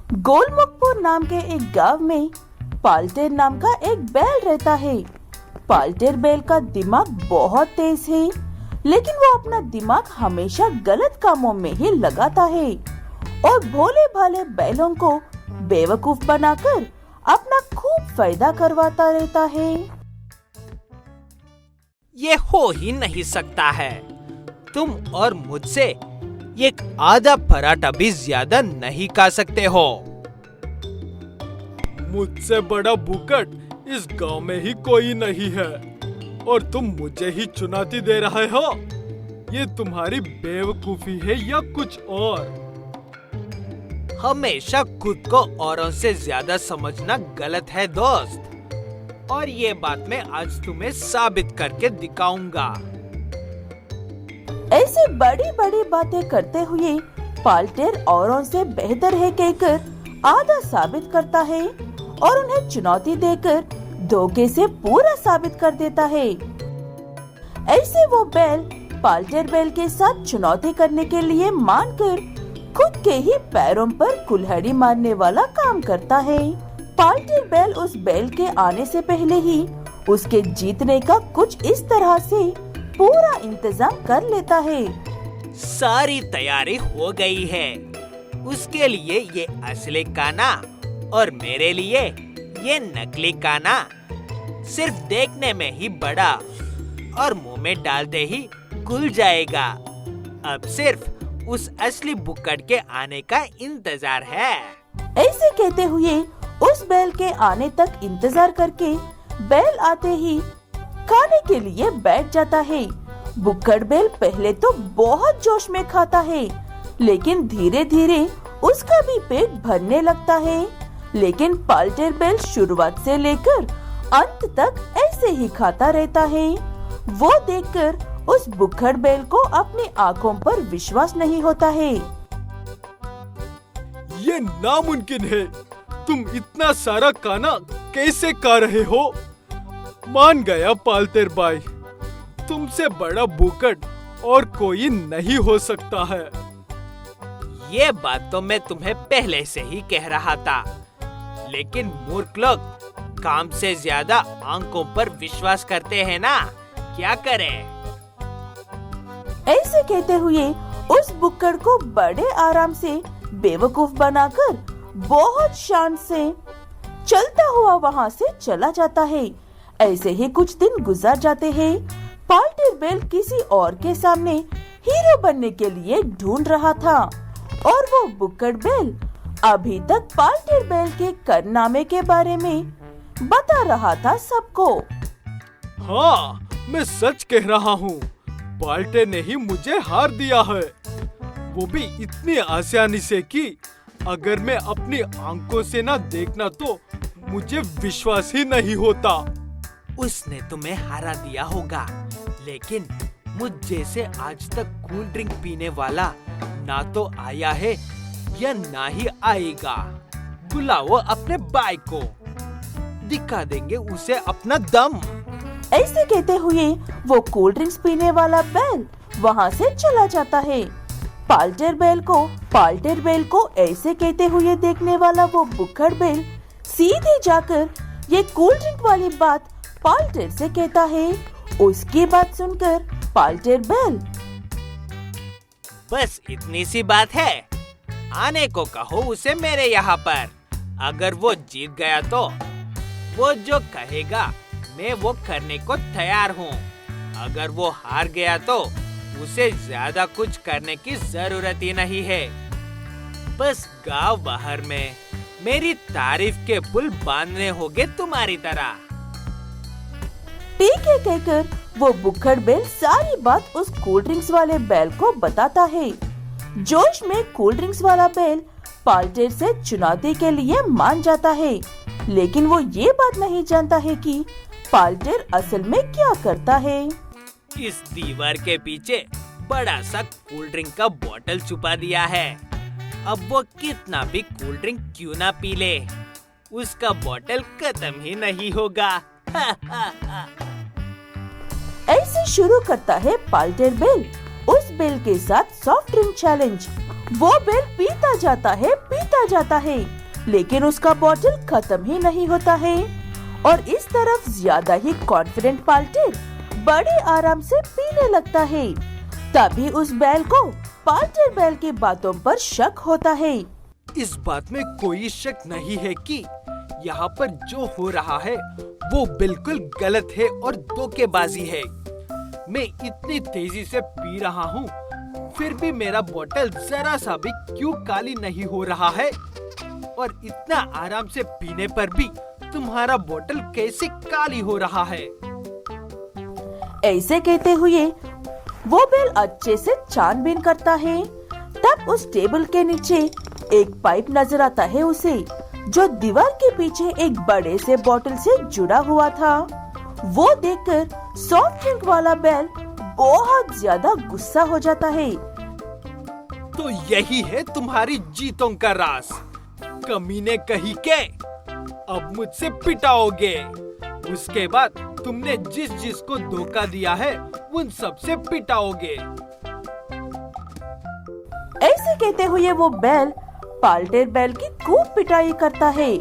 गोलमुखपुर नाम के एक गांव में पाल्टेर नाम का एक बैल रहता है। पाल्टेर बैल का दिमाग बहुत तेज है, लेकिन वो अपना दिमाग हमेशा गलत कामों में ही लगाता है और भोले भाले बैलों को बेवकूफ बनाकर अपना खूब फायदा करवाता रहता है। ये हो ही नहीं सकता है। तुम और मुझसे एक आधा पराठा भी ज्यादा नहीं खा सकते हो। मुझसे बड़ा भूकट इस गांव में ही कोई नहीं है और तुम मुझे ही चुनौती दे रहे हो। ये तुम्हारी बेवकूफी है या कुछ और? हमेशा खुद को औरों से ज्यादा समझना गलत है दोस्त, और ये बात मैं आज तुम्हें साबित करके दिखाऊंगा। ऐसी बड़ी बड़ी बातें करते हुए पाल्टेर औरों से बेहतर है कहकर आधा साबित करता है और उन्हें चुनौती देकर धोखे से पूरा साबित कर देता है। ऐसे वो बैल पाल्टेर बैल के साथ चुनौती करने के लिए मानकर खुद के ही पैरों पर कुल्हाड़ी मारने वाला काम करता है। पाल्टेर बैल उस बैल के आने से पहले ही उसके जीतने का कुछ इस तरह से पूरा इंतजाम कर लेता है। सारी तैयारी हो गई है। उसके लिए ये असली काना और मेरे लिए ये नकली काना सिर्फ देखने में ही बड़ा और मुंह में डालते ही घुल जाएगा। अब सिर्फ उस असली बुक्कड़ के आने का इंतजार है। ऐसे कहते हुए उस बैल के आने तक इंतजार करके बैल आते ही खाने के लिए बैठ जाता है। बुक्कड़ बैल पहले तो बहुत जोश में खाता है, लेकिन धीरे धीरे उसका भी पेट भरने लगता है। लेकिन पाल्टेर बैल शुरुआत से लेकर अंत तक ऐसे ही खाता रहता है। वो देखकर उस बुक्कड़ बैल को अपनी आंखों पर विश्वास नहीं होता है। ये नामुमकिन है। तुम इतना सारा खाना कैसे खा रहे हो? मान गया पाल्टेर भाई, तुमसे बड़ा भूकट और कोई नहीं हो सकता है। ये बात तो मैं तुम्हें पहले से ही कह रहा था, लेकिन मूर्ख लोग काम से ज्यादा आंखों पर विश्वास करते हैं ना, क्या करें? ऐसे कहते हुए उस बुक्कड़ को बड़े आराम से बेवकूफ बनाकर बहुत शान से चलता हुआ वहाँ से चला जाता है। ऐसे ही कुछ दिन गुजर जाते हैं। पाल्टेर बैल किसी और के सामने हीरो बनने के लिए ढूंढ रहा था और वो बुक्कड़ बैल अभी तक पाल्टेर बैल के कारनामे के बारे में बता रहा था सबको। हाँ, मैं सच कह रहा हूँ। पाल्टेर ने ही मुझे हार दिया है, वो भी इतनी आसानी से कि अगर मैं अपनी आंखों से ना देखना तो मुझे विश्वास ही नहीं होता। उसने तुम्हें हरा दिया होगा, लेकिन मुझ जैसे आज तक कूल ड्रिंक पीने वाला ना तो आया है या ना ही आएगा। बुलाओ अपने भाई को, दिखा देंगे उसे अपना दम। ऐसे कहते हुए वो कोल्ड ड्रिंक्स पीने वाला बैल वहाँ से चला जाता है। पाल्टेर बैल को ऐसे कहते हुए देखने वाला वो बुक्कड़ बैल सीधे जाकर ये कोल्ड ड्रिंक वाली बात पाल्टेर से कहता है। उसकी बात सुनकर पाल्टेर बैल, बस इतनी सी बात है, आने को कहो उसे मेरे यहाँ पर। अगर वो जीत गया तो वो जो कहेगा मैं वो करने को तैयार हूँ। अगर वो हार गया तो उसे ज्यादा कुछ करने की जरूरत ही नहीं है। बस गांव बाहर में मेरी तारीफ के पुल बांधने होंगे तुम्हारी तरह। ठीक है कहकर वो बुक्कड़ बैल सारी बात उस कोल्ड ड्रिंक्स वाले बैल को बताता है। जोश में कोल्ड ड्रिंक्स वाला बैल पाल्टेर से चुनौती के लिए मान जाता है, लेकिन वो ये बात नहीं जानता है कि पाल्टेर असल में क्या करता है। इस दीवार के पीछे बड़ा सा कोल्ड ड्रिंक का बोतल छुपा दिया है। अब वो कितना भी कोल्ड ड्रिंक क्यों ना पी ले, उसका बोतल खत्म ही नहीं होगा। ऐसे शुरू करता है पाल्टेर बैल उस बैल के साथ सॉफ्ट ड्रिंक चैलेंज। वो बैल पीता जाता है लेकिन उसका बॉटल खत्म ही नहीं होता है और इस तरफ ज्यादा ही कॉन्फिडेंट पाल्टेर बड़े आराम से पीने लगता है। तभी उस बैल को पाल्टेर बैल की बातों पर शक होता है। इस बात में कोई शक नहीं है कि यहाँ पर जो हो रहा है वो बिल्कुल गलत है और धोखेबाजी है। मैं इतनी तेजी से पी रहा हूँ, फिर भी मेरा बोतल जरा सा भी क्यों काली नहीं हो रहा है? और इतना आराम से पीने पर भी तुम्हारा बोतल कैसे काली हो रहा है? ऐसे कहते हुए वो बैल अच्छे से छानबीन करता है। तब उस टेबल के नीचे एक पाइप नजर आता है उसे, जो दीवार के पीछे एक बड़े से बोतल से जुड़ा हुआ था। वो देखकर सॉफ्ट ड्रिंक वाला बैल बहुत ज्यादा गुस्सा हो जाता है। तो यही है तुम्हारी जीतों का राज, कमीने कहीं के। अब मुझसे पिटाओगे। उसके बाद तुमने जिस जिस को धोखा दिया है उन सबसे पिटाओगे। ऐसे कहते हुए वो बैल पाल्टेर बैल की खूब पिटाई करता है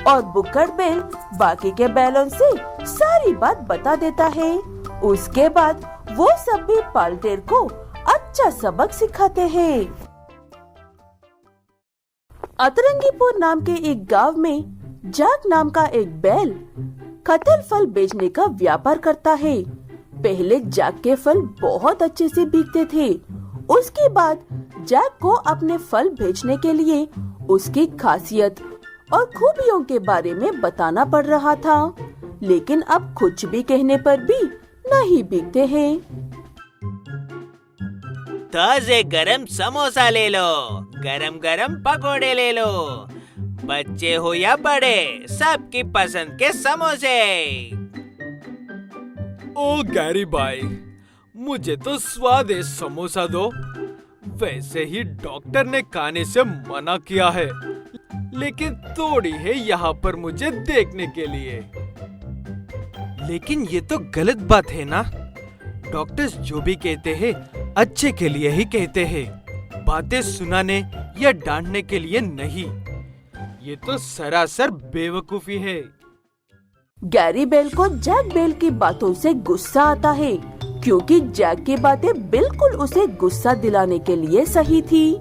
और बुक्कड़ बैल बाकी के बैलों से सारी बात बता देता है। उसके बाद वो सब भी पाल्टेर को अच्छा सबक सिखाते हैं। अतरंगीपुर नाम के एक गांव में जैक नाम का एक बैल कटहल फल बेचने का व्यापार करता है। पहले जैक के फल बहुत अच्छे से बिकते थे। उसके बाद जैक को अपने फल बेचने के लिए उसकी खासियत और खूबियों के बारे में बताना पड़ रहा था, लेकिन अब कुछ भी कहने पर भी नहीं बिकते हैं। ताजे गरम समोसा ले लो, गरम गरम पकोड़े ले लो, बच्चे हो या बड़े सबकी पसंद के समोसे। ओ गैरी भाई, मुझे तो स्वादिष्ट समोसा दो। वैसे ही डॉक्टर ने खाने से मना किया है, लेकिन थोड़ी है यहाँ पर मुझे देखने के लिए। लेकिन ये तो गलत बात है ना? डॉक्टर्स जो भी कहते हैं अच्छे के लिए ही कहते हैं, बातें सुनाने या डांटने के लिए नहीं। ये तो सरासर बेवकूफी है। गैरी बेल को जैक बेल की बातों से गुस्सा आता है, क्योंकि जैक की बातें बिल्कुल उसे गुस्सा दिलाने के लिए सही थी।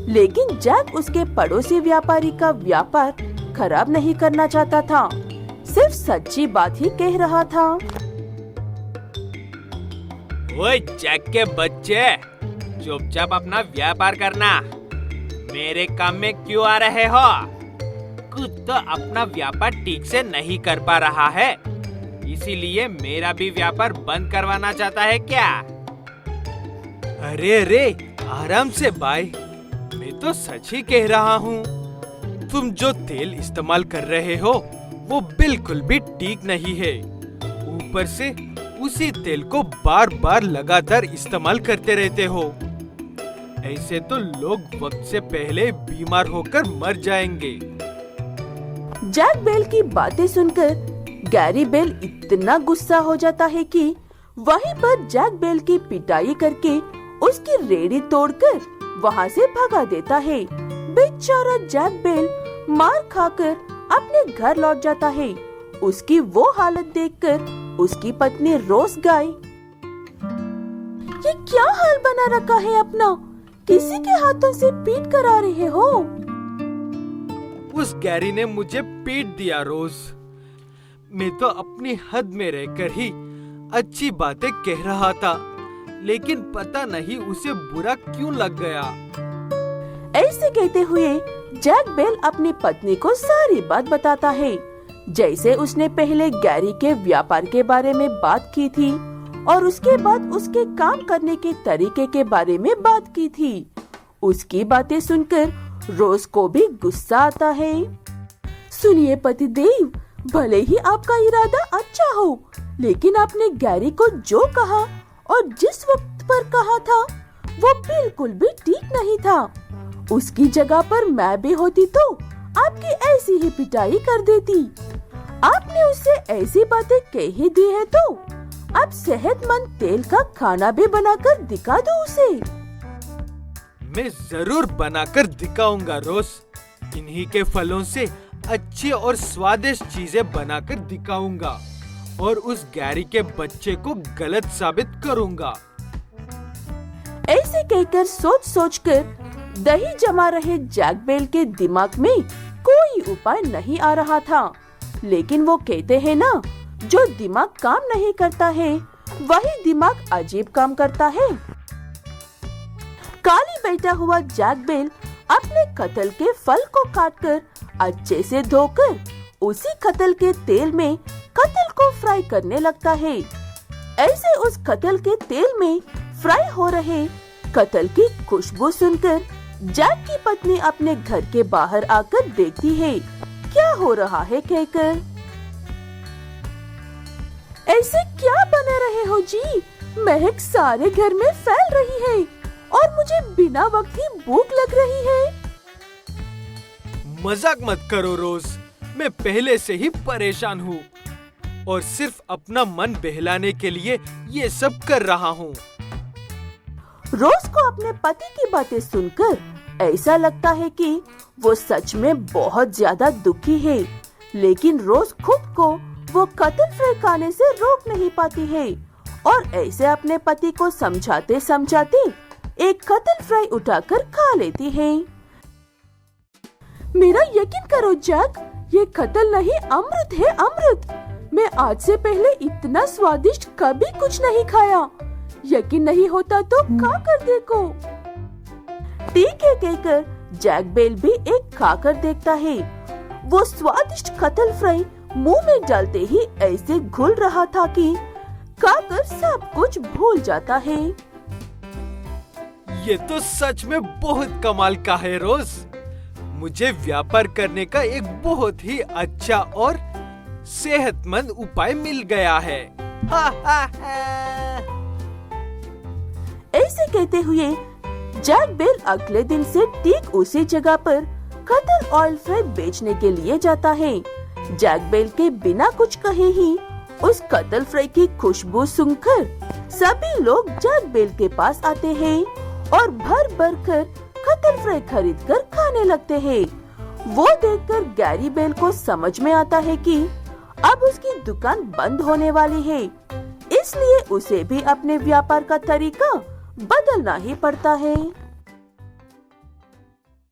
लेकिन जैक उसके पड़ोसी व्यापारी का व्यापार खराब नहीं करना चाहता था, सिर्फ सच्ची बात ही कह रहा था। ओए जैक के बच्चे, चुपचाप अपना व्यापार करना। मेरे काम में क्यों आ रहे हो? खुद तो अपना व्यापार ठीक से नहीं कर पा रहा है, इसीलिए मेरा भी व्यापार बंद करवाना चाहता है क्या? अरे अरे, आराम से भाई, मैं तो सच ही कह रहा हूँ। तुम जो तेल इस्तेमाल कर रहे हो वो बिल्कुल भी ठीक नहीं है। ऊपर से उसी तेल को बार बार लगातार इस्तेमाल करते रहते हो। ऐसे तो लोग वक्त से पहले बीमार होकर मर जाएंगे। जैक बेल की बातें सुनकर गैरी बेल इतना गुस्सा हो जाता है कि वहीं पर जैक बेल की पिटाई करके उसकी रेडी तोड़कर वहां से भगा देता है। बेचारा जैक बेल मार खाकर अपने घर लौट जाता है। उसकी वो हालत देखकर उसकी पत्नी रोज गाय, ये क्या हाल बना रखा है अपना? किसी के हाथों से पीट कर आ रहे हो? उस गैरी ने मुझे पीट दिया रोज। मैं तो अपनी हद में रहकर ही अच्छी बातें कह रहा था, लेकिन पता नहीं उसे बुरा क्यों लग गया। ऐसे कहते हुए जैक बेल अपनी पत्नी को सारी बात बताता है, जैसे उसने पहले गैरी के व्यापार के बारे में बात की थी और उसके बाद उसके काम करने के तरीके के बारे में बात की थी। उसकी बातें सुनकर रोज को भी गुस्सा आता है। सुनिए पतिदेव, भले ही आपका इरादा अच्छा हो, लेकिन आपने गैरी को जो कहा और जिस वक्त पर कहा था वो बिल्कुल भी ठीक नहीं था। उसकी जगह पर मैं भी होती तो आपकी ऐसी ही पिटाई कर देती। आपने उससे ऐसी बातें कह ही दी है तो अब सेहतमंद तेल का खाना भी बनाकर दिखा दो उसे। मैं जरूर बनाकर दिखाऊंगा रोज। इन्हीं के फलों से अच्छी और स्वादिष्ट चीजें बनाकर दिखाऊंगा और उस गैरी के बच्चे को गलत साबित करूंगा। ऐसे कहकर सोच सोचकर दही जमा रहे जैक बेल के दिमाग में कोई उपाय नहीं आ रहा था। लेकिन वो कहते हैं ना, जो दिमाग काम नहीं करता है वही दिमाग अजीब काम करता है। काली बैठा हुआ जैक बेल अपने कटहल के फल को काटकर अच्छे से धोकर उसी कटहल के तेल में कटहल को फ्राई करने लगता है। ऐसे उस कटहल के तेल में फ्राई हो रहे कटहल की खुशबू सुनकर जैक की पत्नी अपने घर के बाहर आकर देखती है क्या हो रहा है कहकर। ऐसे क्या बना रहे हो जी? महक सारे घर में फैल रही है और मुझे बिना वक्त ही भूख लग रही है। मजाक मत करो रोज, मैं पहले से ही परेशान हूँ और सिर्फ अपना मन बहलाने के लिए ये सब कर रहा हूँ। रोज को अपने पति की बातें सुनकर ऐसा लगता है कि वो सच में बहुत ज्यादा दुखी है, लेकिन रोज खुद को वो कटहल फ्राई खाने से रोक नहीं पाती है और ऐसे अपने पति को समझाते समझाते एक कटहल फ्राई उठाकर खा लेती है। मेरा यकीन करो जैक, ये कटहल नहीं अमृत है, अमृत। मैं आज से पहले इतना स्वादिष्ट कभी कुछ नहीं खाया। यकीन नहीं होता तो खा कर देखो। ठीक है कहकर जैक बेल भी एक खाकर देखता है। वो स्वादिष्ट कटहल फ्राई मुंह में डालते ही ऐसे घुल रहा था कि खाकर सब कुछ भूल जाता है। ये तो सच में बहुत कमाल का है रोज। मुझे व्यापार करने का एक बहुत ही अच्छा और सेहतमंद उपाय मिल गया है। ऐसे कहते हुए जैक बेल अगले दिन से ठीक उसी जगह पर कटहल ऑयल फ्राई बेचने के लिए जाता है। जैक बेल के बिना कुछ कहे ही उस कटहल फ्राई की खुशबू सुनकर सभी लोग जैक बेल के पास आते हैं और भर भर कर कटहल फ्राई खरीद कर खाने लगते हैं। वो देखकर गैरी बेल को समझ में आता है कि अब उसकी दुकान बंद होने वाली है, इसलिए उसे भी अपने व्यापार का तरीका बदलना ही पड़ता है।